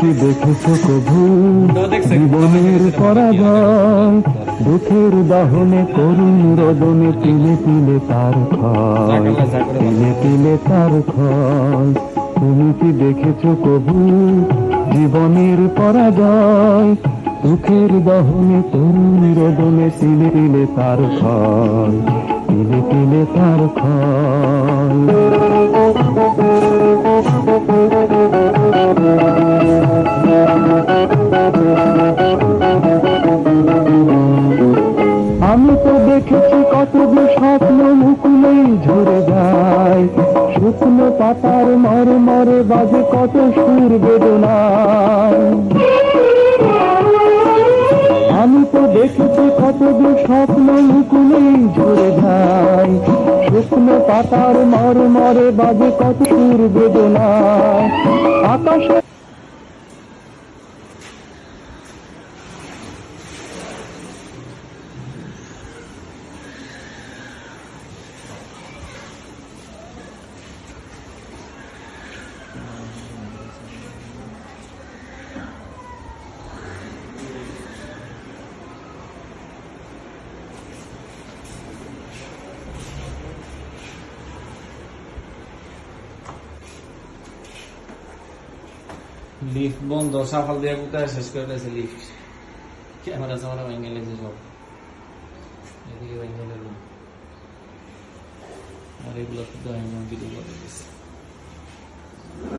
কি দেখেছো কভু জীবনের পরাজয়? দুঃখের দহনে করুণ রোদনে তিলে তিলে তার ক্ষয়, তিলে তিলে তার ক্ষয়। তুমি কি দেখেছো কভু জীবনের পরাজয়? দুঃখের দহনে তরুণ রোদনে তিলে তিলে তার ক্ষয়, তিলে তিলে তার ক্ষয়। আমি তো দেখেছি কতগুলো স্বপ্ন মুকুলেই ঝরে যায়, শুকনো পাতার মরে মরে বাজে কত সুর বেদনায়। আমি তো দেখেছি কতগুলো স্বপ্ন মুকুলেই ঝরে যায়, শুকনো পাতার মরে মরে বাজে কত সুর বেদনায়। আকাশে লিফট বন্ধ, সকাল দিয়ে কোথায় শেষ করে দিয়েছে লিফট। ক্যামেরা স্যামেরা ভেঙে লেগেছে সব, এদিকে ভেঙে গেল আর এগুলো ভিডিও করে দিয়েছে।